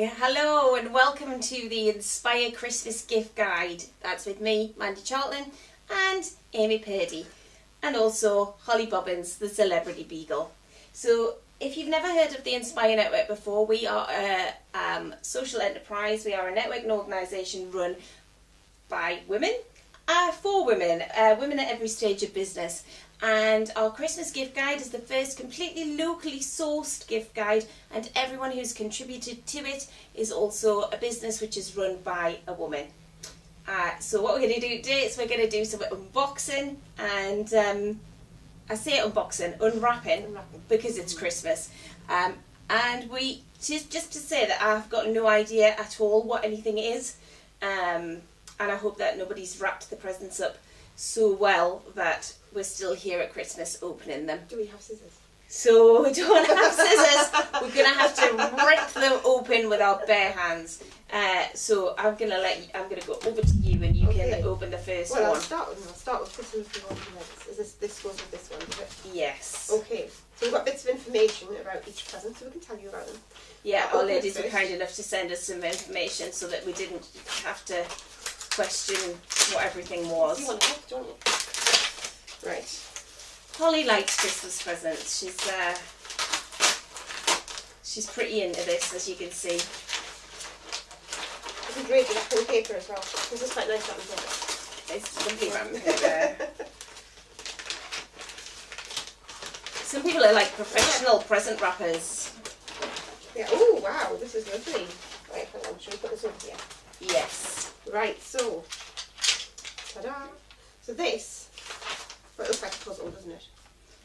Hello and welcome to the Inspire Christmas Gift Guide. That's with me, Mandy Charlton, and Amy Purdie, and also Holly Bobbins, the Celebrity Beagle. So if you've never heard of the Inspire Network before, we are a social enterprise. We are a network and organisation run by women, for women, women at every stage of business. And our Christmas gift guide is the first completely locally sourced gift guide, and everyone who's contributed to it is also a business which is run by a woman. So what we're going to do today is we're going to do some unboxing, and I say unboxing, unwrapping, because it's Christmas. And we just to say that I've got no idea at all what anything is, and I hope that nobody's wrapped the presents up so well that we're still here at Christmas opening them. Do we have scissors? So we don't have scissors. We're going to have to rip them open with our bare hands. So I'm going to go over to you, and you can open the first one. I'll start with this one if you want. Is this goes with this one, is it? Yes. Okay. So we've got bits of information about each present, so we can tell you about them. Yeah, our ladies were kind enough to send us some information so that we didn't have to question what everything was. Do you want to look, don't you? Right. Holly likes Christmas presents. She's pretty into this, as you can see. This is great wrapping paper as well. This is quite nice wrapping paper. It's lovely wrapping paper. Some people are like professional present wrappers. Yeah. Oh wow, this is lovely. Right, hold on. Should we put this over here? Yes. Right. So, ta-da! So this. Well, it looks like a puzzle, doesn't it?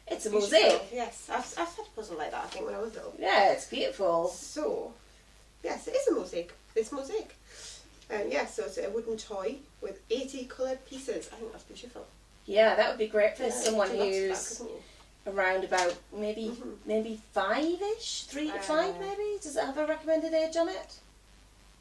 It's a mosaic. Yes, I've had a puzzle like that, I think, when I was little. Yeah, it's beautiful. So, yes, it is a mosaic. It's mosaic. Yeah, so it's a wooden toy with 80 coloured pieces. I think that's beautiful. Yeah, that would be great for someone who's around about maybe 5-ish, 3 to 5 maybe. Does it have a recommended age on it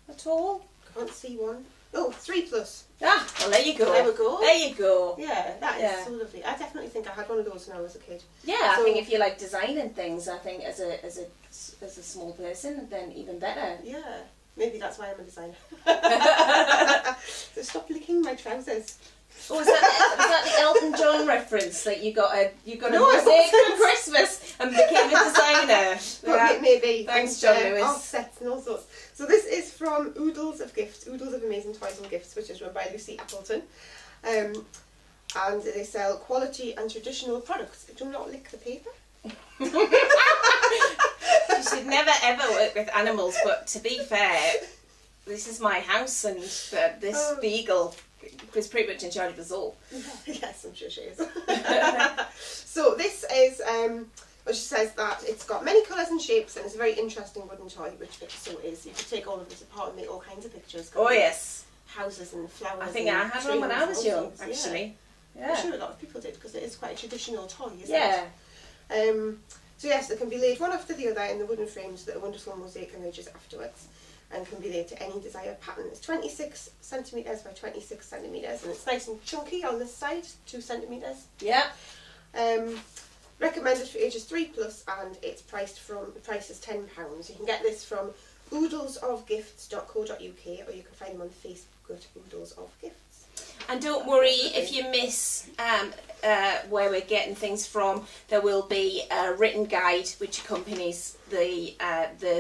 at all? Can't see one. Oh, 3+. Ah, well there you go. There we go. There you go. Yeah, that is so lovely. I definitely think I had one of those when I was a kid. Yeah, so, I think if you like designing things, I think as a small person, then even better. Yeah, maybe that's why I'm a designer. So stop licking my trousers. Oh, was that the Elton John reference? Like you got a mosaic for Christmas and became a designer. Yeah. Maybe. Thanks, John Lewis. Offsets and all sorts. So this is from Oodles of Gifts, Oodles of Amazing Toys and Gifts, which is run by Lucy Appleton. And they sell quality and traditional products. Do not lick the paper. You should never ever work with animals, but to be fair, this is my house, and this beagle was pretty much in charge of us all. Yes, I'm sure she is. So this is, she says that it's got many colours and shapes, and it's a very interesting wooden toy, which it so is. You could take all of this apart and make all kinds of pictures. Oh yes. Houses and flowers. I think I had one when I was young, actually. Yeah. I'm sure a lot of people did, because it is quite a traditional toy, isn't it? Yeah. So yes, they can be laid one after the other in the wooden frames that a wonderful mosaic emerges afterwards, and can be laid to any desired pattern. It's 26 centimetres by 26 centimetres, and it's nice and chunky on this side, 2 centimetres. Yeah. Recommended for ages 3+, and it's priced is £10. You can get this from oodlesofgifts.co.uk, or you can find them on Facebook at Oodles of Gifts. And don't worry if you miss where we're getting things from. There will be a written guide which accompanies the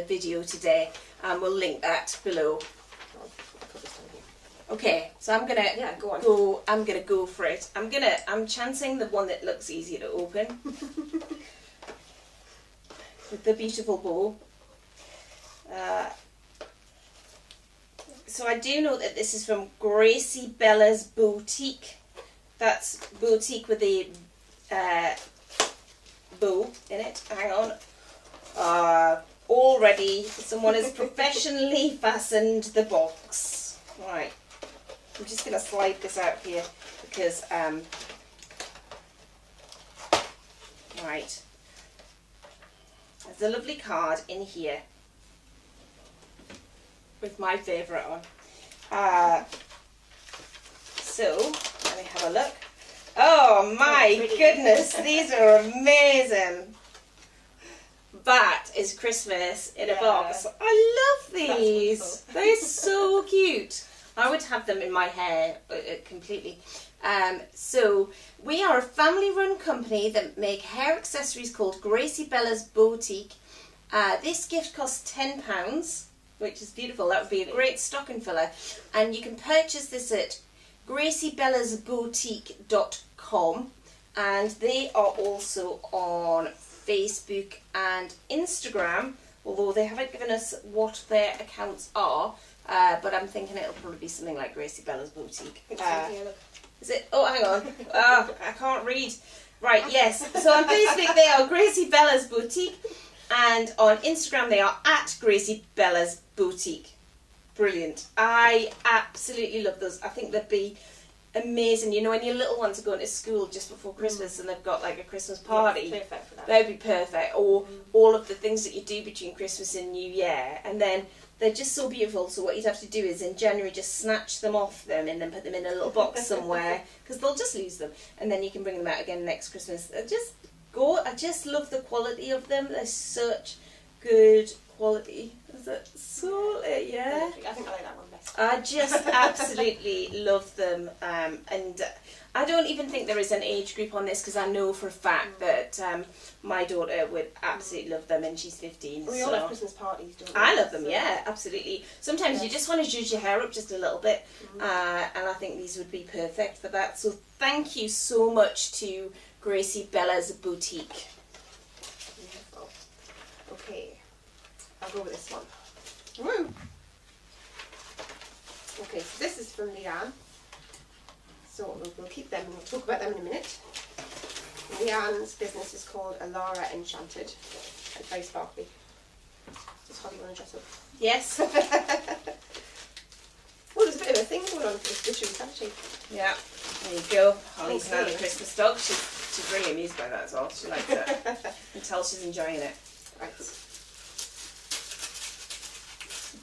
video today, and we'll link that below. Okay, so I'm gonna go. I'm gonna go for it. I'm chancing the one that looks easier to open with the beautiful bow. So I do know that this is from Gracie Bella's Boutique. That's boutique with the bow in it. Hang on. Already someone has professionally fastened the box. Right. I'm just going to slide this out here because, right. There's a lovely card in here with my favourite on. So, let me have a look. Oh my goodness, these are amazing. That is Christmas in a box. I love these. They're so cute. I would have them in my hair completely. So we are a family-run company that make hair accessories called Gracie Bella's Boutique. This gift costs £10, which is beautiful. That would be a great stocking filler. And you can purchase this at graciebellasboutique.com, and they are also on Facebook and Instagram, although they haven't given us what their accounts are, but I'm thinking it'll probably be something like Gracie Bella's Boutique. Is it? Oh, hang on. I can't read. Right, yes. So on Facebook they are Gracie Bella's Boutique, and on Instagram they are at Gracie Bella's Boutique. Brilliant. I absolutely love those. I think they'd be amazing. You know, when your little ones are going to school just before Christmas and they've got like a Christmas party, perfect for that. They'd be perfect. Or all of the things that you do between Christmas and New Year, and then they're just so beautiful. So what you'd have to do is in January just snatch them off them and then put them in a little box somewhere, because they'll just lose them, and then you can bring them out again next Christmas. I just love the quality of them. They're such good quality. Is it so? Yeah. I think I like that one best. I just absolutely love them, and I don't even think there is an age group on this, because I know for a fact that my daughter would absolutely love them, and she's 15. We all have Christmas parties, don't we? I love them, yeah, absolutely. Sometimes you just want to zhuzh your hair up just a little bit, and I think these would be perfect for that. So thank you so much to Gracie Bella's Boutique. Beautiful. Okay, I'll go with this one. Woo! Okay, so this is from Leanne. So we'll keep them and we'll talk about them in a minute. Leanne's business is called Alara Enchanted. It's very sparkly. Does Holly want to dress up? Yes. Well, there's a bit of a thing going on for this dishes, actually. Yeah, there you go. Holly's now the Christmas dog. She's really amused by that as well. She likes it. You can tell she's enjoying it. Right.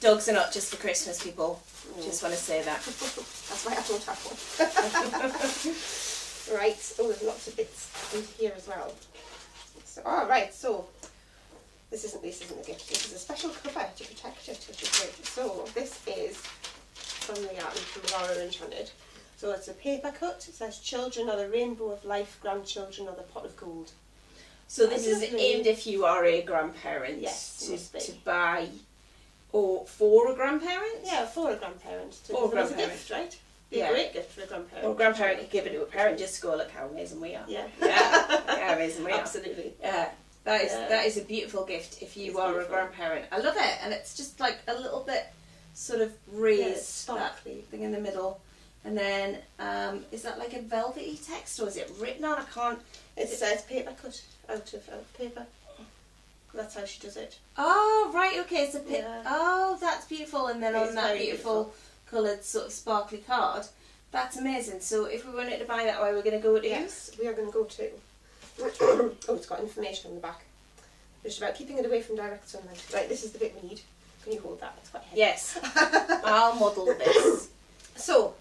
Dogs are not just for Christmas, people. Just want to say that. That's why I don't have one. Right. Oh, there's lots of bits in here as well. So, right. So this isn't a gift. This is a special cover to protect it, which is great. So this is from Leanne from Laura Enchanted. So it's a paper cut. It says, "Children are the rainbow of life. Grandchildren are the pot of gold." So this is aimed if you are a grandparent. Yes, to buy. Or for a grandparent? Yeah, for a grandparent. For a grandparent. It's a gift, right? Be a great gift for a grandparent. Or a grandparent could give it to a parent just to go, look how amazing we are. Yeah. Yeah, amazing we are. Absolutely. Yeah. That is a beautiful gift if you are a grandparent. I love it, and it's just like a little bit sort of raised, sparkly thing in the middle. And then, is that like a velvety text, or is it written on? I can't... It says paper cut out of paper. That's how she does it. Oh, right, okay. It's a Yeah. Oh, that's beautiful. And then on that beautiful coloured sort of sparkly card, that's amazing. So if we wanted to buy that, where we're going to go to? Yes, we are going to go to... Oh, it's got information on the back. It's about keeping it away from direct sunlight. Right, this is the bit we need. Can you hold that? It's quite heavy. Yes. I'll model this. So,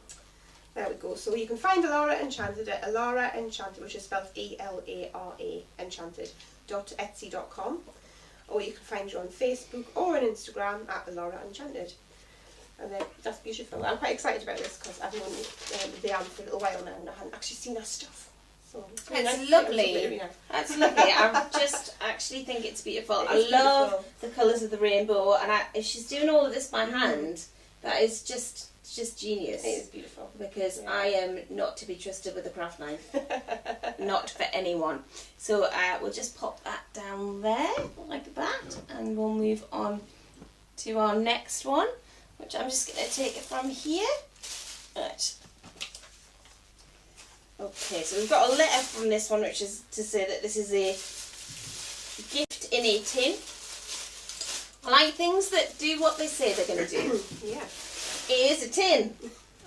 there we go. So you can find Alara Enchanted at Alara Enchanted, which is spelled E-L-A-R-A, enchanted.etsy.com. Or you can find her on Facebook or on Instagram at Alara Enchanted. And that's beautiful. I'm quite excited about this because I've known Leanne for a little while now and I hadn't actually seen her stuff. So it's lovely. That's lovely. I just actually think it's beautiful. I love the colours of the rainbow, and if she's doing all of this by hand, that is just genius. It is beautiful. Because I am not to be trusted with a craft knife. Not for anyone. So we'll just pop that down there like that, and we'll move on to our next one, which I'm just going to take it from here. Right. Okay, so we've got a letter from this one, which is to say that this is a gift in a tin. I like things that do what they say they're going to do. Yeah. It is a tin.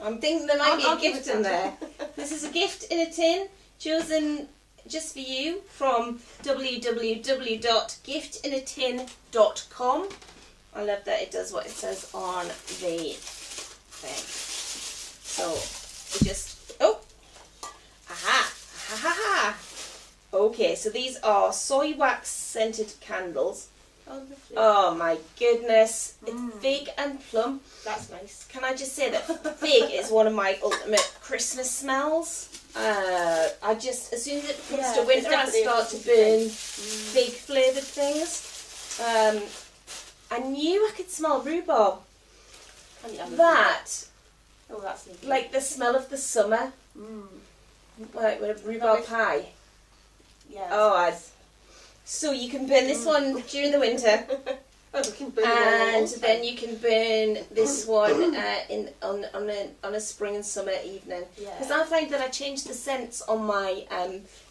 I'm thinking there might be a gift in there. This is a gift in a tin, chosen just for you from www.giftinatin.com. I love that it does what it says on the thing. So we just Okay, so these are soy wax scented candles, Oh, lovely. Oh my goodness. It's fig and plum. That's nice. Can I just say that fig is one of my ultimate Christmas smells? I just, as soon as it comes to winter, I start to burn fig flavoured things. I knew I could smell rhubarb. That, oh, that's lovely. like the smell of the summer, like with a rhubarb pie. Yeah. Oh, so you can burn this one during the winter. Oh, we can burn And then you can burn this one on a spring and summer evening. Because I find that I change the scents on my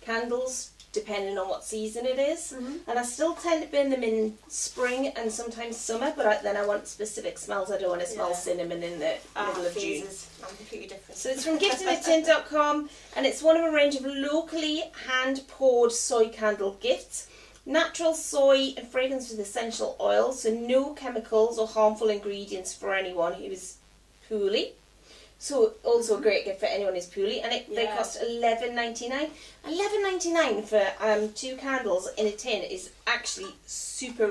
candles depending on what season it is. And I still tend to burn them in spring and sometimes summer, but then I want specific smells. I don't want to smell cinnamon in the middle of June. I'm completely different. So it's from giftinitin.com, and it's one of a range of locally hand-poured soy candle gifts. Natural soy and fragrance with essential oils, so no chemicals or harmful ingredients for anyone who is poorly. So also a great gift for anyone who's poorly, and they cost $11.99. $11.99 for 2 candles in a tin is actually super